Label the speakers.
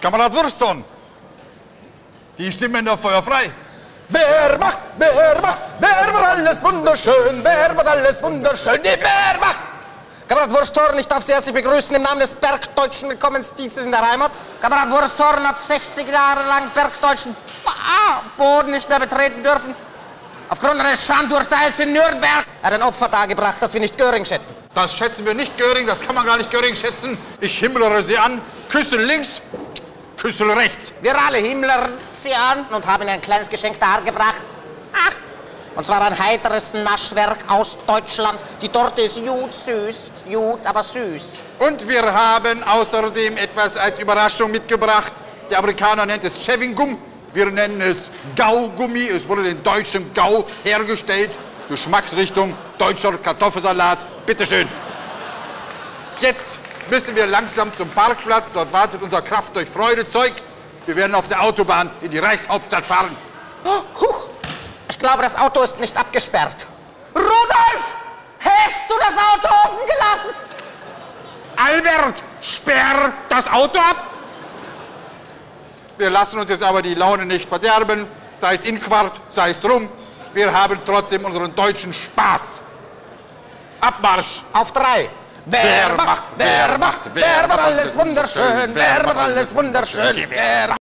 Speaker 1: Kamerad Wurstorn, die Stimmen da feuerfrei.
Speaker 2: Wer macht alles wunderschön, wer macht alles wunderschön, die Wehrmacht! Kamerad Wursthorn, ich darf Sie herzlich begrüßen im Namen des Bergdeutschen Willkommensdienstes in der Heimat. Kamerad Wursthorn hat 60 Jahre lang bergdeutschen Boden nicht mehr betreten dürfen. Aufgrund eines Schandurteils in Nürnberg. Er hat ein Opfer dargebracht, das wir nicht Göring schätzen.
Speaker 1: Das schätzen wir nicht Göring, das kann man gar nicht Göring schätzen. Ich himmlere Sie an, Küssel links, Küssel rechts.
Speaker 2: Wir alle himmeln Sie an und haben Ihnen ein kleines Geschenk dargebracht. Ach, und zwar ein heiteres Naschwerk aus Deutschland. Die Torte ist gut süß, gut, aber süß.
Speaker 1: Und wir haben außerdem etwas als Überraschung mitgebracht. Der Amerikaner nennt es Chewing Gum. Wir nennen es Gaugummi. Es wurde in deutschem Gau hergestellt. Geschmacksrichtung deutscher Kartoffelsalat. Bitteschön. Jetzt müssen wir langsam zum Parkplatz. Dort wartet unser Kraft durch Freudezeug. Wir werden auf der Autobahn in die Reichshauptstadt fahren.
Speaker 2: Oh, huch. Ich glaube, das Auto ist nicht abgesperrt. Rudolf! Hast du das Auto offen gelassen?
Speaker 1: Albert, sperr das Auto ab! Wir lassen uns jetzt aber die Laune nicht verderben, sei es in Quart, sei es drum. Wir haben trotzdem unseren deutschen Spaß. Abmarsch!
Speaker 2: Auf 3. Wer macht alles wunderschön, wer macht alles wunderschön, wer